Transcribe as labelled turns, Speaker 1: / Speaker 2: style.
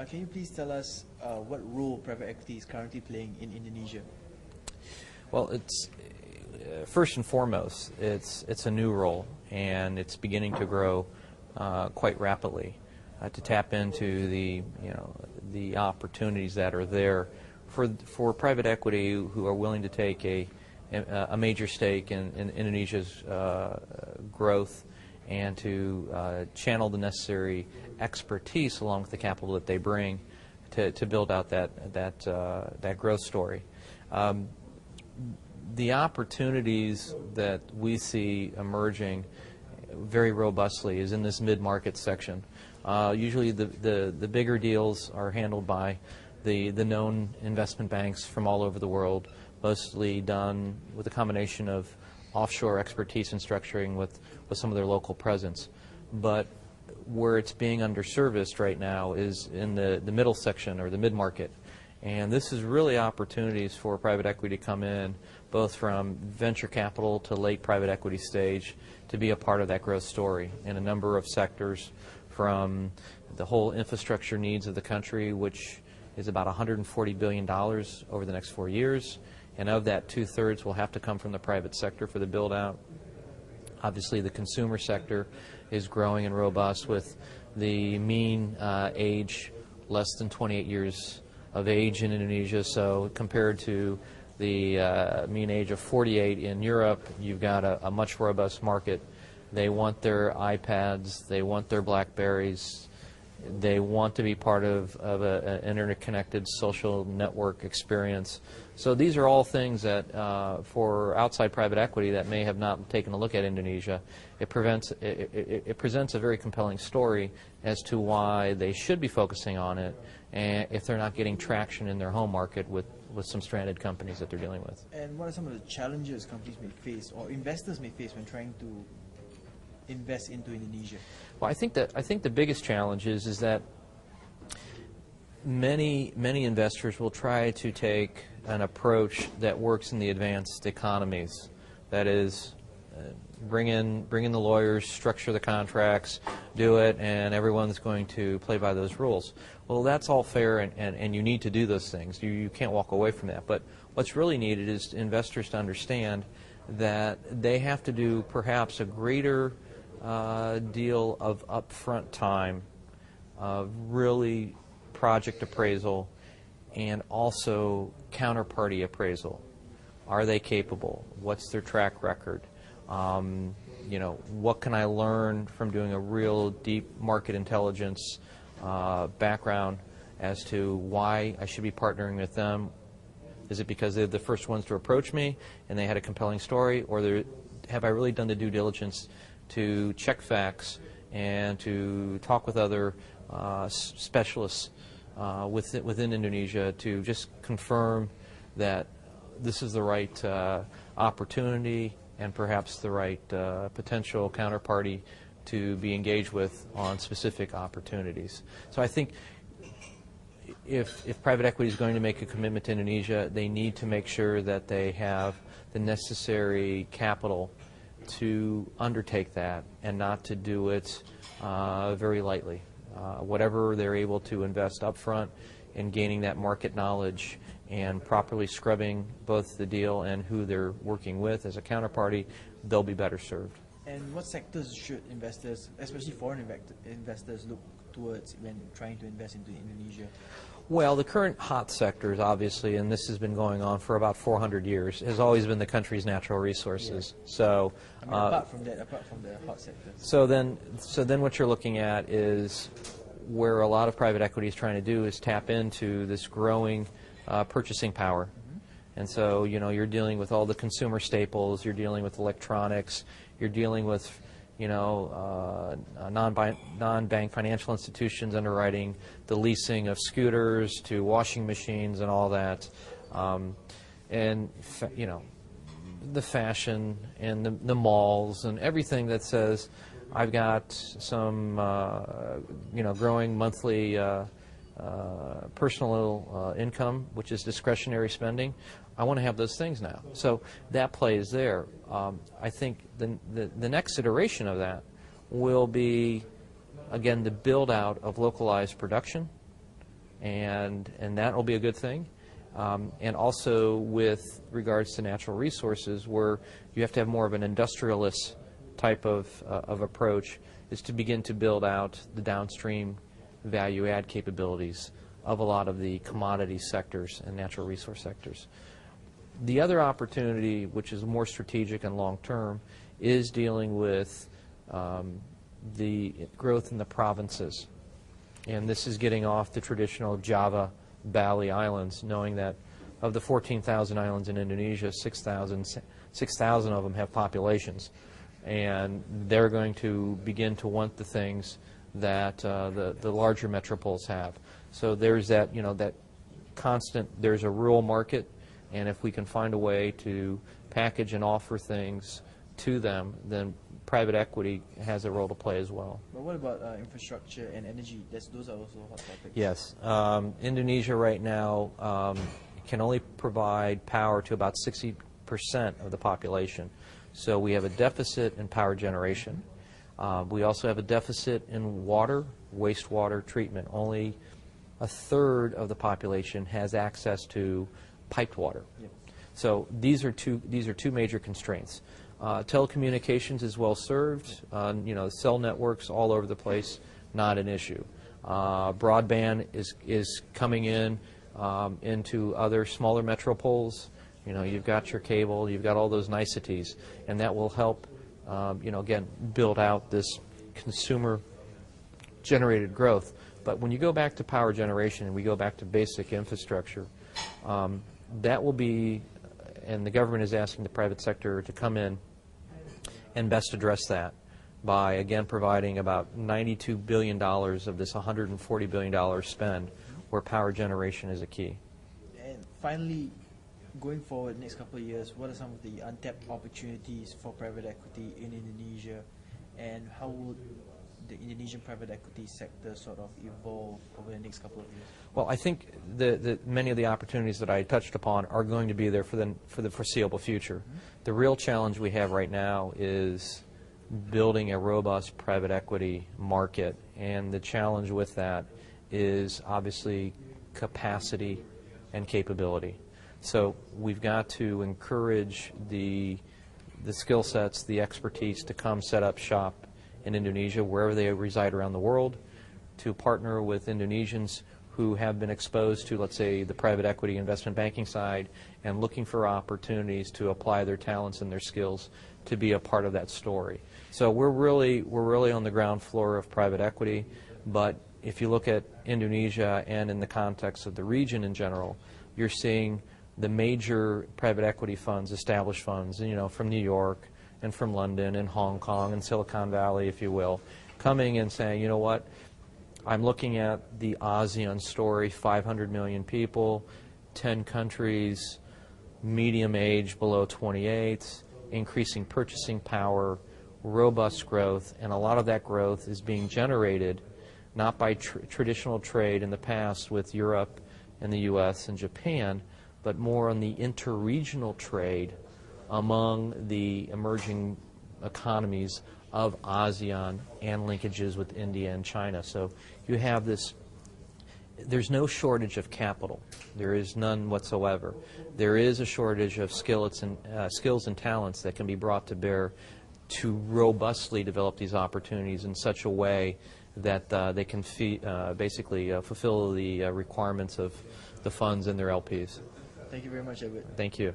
Speaker 1: Can you please tell us what role private equity is currently playing in Indonesia?
Speaker 2: Well, it's first and foremost, it's a new role, and it's beginning to grow quite rapidly to tap into the opportunities that are there for private equity who are willing to take a major stake in Indonesia's growth and to channel the necessary expertise along with the capital that they bring to build out that growth story. The opportunities that we see emerging very robustly is in this mid-market section. Usually the bigger deals are handled by the known investment banks from all over the world, mostly done with a combination of offshore expertise and structuring with some of their local presence. But where it's being underserviced right now is in the middle section or the mid-market. And this is really opportunities for private equity to come in, both from venture capital to late private equity stage, to be a part of that growth story in a number of sectors, from the whole infrastructure needs of the country, which is about $140 billion over the next 4 years. And of that, 2/3 will have to come from the private sector for the build-out. Obviously, the consumer sector is growing and robust, with the mean age less than 28 years of age in Indonesia. So compared to the mean age of 48 in Europe, you've got a much robust market. They want their iPads, they want their BlackBerries, they want to be part of an interconnected social network experience. So these are all things that, for outside private equity that may have not taken a look at Indonesia, it presents a very compelling story as to why they should be focusing on it, and if they're not getting traction in their home market with some stranded companies that they're dealing with.
Speaker 1: And what are some of the challenges companies may face or investors may face when trying to invest into Indonesia?
Speaker 2: Well, I think the biggest challenge is that many investors will try to take an approach that works in the advanced economies. That is, bring in the lawyers, structure the contracts, do it, and everyone's going to play by those rules. Well, that's all fair, and you need to do those things. You can't walk away from that. But what's really needed is investors to understand that they have to do perhaps a greater deal of upfront time, of really project appraisal, and also counterparty appraisal. Are they capable? What's their track record? What can I learn from doing a real deep market intelligence background as to why I should be partnering with them? Is it because they're the first ones to approach me and they had a compelling story, or have I really done the due diligence to check facts and to talk with other specialists within Indonesia to just confirm that this is the right opportunity and perhaps the right potential counterparty to be engaged with on specific opportunities. So I think if private equity is going to make a commitment to Indonesia, they need to make sure that they have the necessary capital to undertake that and not to do it very lightly. Whatever they're able to invest up front in gaining that market knowledge and properly scrubbing both the deal and who they're working with as a counterparty, they'll be better served.
Speaker 1: And what sectors should investors, especially foreign investors, look towards when trying to invest into Indonesia?
Speaker 2: Well, the current hot sectors, obviously, and this has been going on for about 400 years, has always been the country's natural resources. Yeah. So,
Speaker 1: apart from the hot sectors.
Speaker 2: So then what you're looking at is where a lot of private equity is trying to do is tap into this growing purchasing power. Mm-hmm. And so, you're dealing with all the consumer staples, you're dealing with electronics, you're dealing with non-bank financial institutions underwriting the leasing of scooters to washing machines and all that, and the fashion and the malls and everything that says I've got some growing monthly personal income, which is discretionary spending. I want to have those things now. So that plays there. I think the next iteration of that will be, again, the build-out of localized production and that will be a good thing. And also with regards to natural resources, where you have to have more of an industrialist type of approach, is to begin to build out the downstream value-add capabilities of a lot of the commodity sectors and natural resource sectors. The other opportunity, which is more strategic and long-term, is dealing with the growth in the provinces. And this is getting off the traditional Java Bali Islands, knowing that of the 14,000 islands in Indonesia, 6,000 of them have populations. And they're going to begin to want the things that the larger metropoles have. So there's that, that constant, there's a rural market, and if we can find a way to package and offer things to them, then private equity has a role to play as well.
Speaker 1: But what about infrastructure and energy? Those are also hot topics.
Speaker 2: Yes. Indonesia right now can only provide power to about 60% of the population. So we have a deficit in power generation. We also have a deficit in water, wastewater treatment. Only a third of the population has access to piped water. Yep. So these are two major constraints. Telecommunications is well served. Cell networks all over the place, not an issue. Broadband is coming into other smaller metropoles. You've got your cable, you've got all those niceties, and that will help, again, build out this consumer-generated growth. But when you go back to power generation and we go back to basic infrastructure, that will be, and the government is asking the private sector to come in and best address that by, again, providing about $92 billion of this $140 billion spend where power generation is a key.
Speaker 1: And finally, going forward next couple of years, what are some of the untapped opportunities for private equity in Indonesia, and how will the Indonesian private equity sector sort of evolve over the next couple of years?
Speaker 2: Well, I think many of the opportunities that I touched upon are going to be there for the foreseeable future. Mm-hmm. The real challenge we have right now is building a robust private equity market, and the challenge with that is obviously capacity and capability. So we've got to encourage the skill sets, the expertise to come set up shop in Indonesia, wherever they reside around the world, to partner with Indonesians who have been exposed to, let's say, the private equity investment banking side and looking for opportunities to apply their talents and their skills to be a part of that story. So we're really on the ground floor of private equity, but if you look at Indonesia and in the context of the region in general, you're seeing the major private equity funds, established funds, from New York and from London and Hong Kong and Silicon Valley, if you will, coming and saying, you know what, I'm looking at the ASEAN story, 500 million people, 10 countries, medium age below 28, increasing purchasing power, robust growth, and a lot of that growth is being generated not by traditional trade in the past with Europe and the U.S. and Japan, but more on the interregional trade among the emerging economies of ASEAN and linkages with India and China. So you have this, there's no shortage of capital. There is none whatsoever. There is a shortage of skills and talents that can be brought to bear to robustly develop these opportunities in such a way that they can basically fulfill the requirements of the funds and their LPs.
Speaker 1: Thank you very much, Edward.
Speaker 2: Thank you.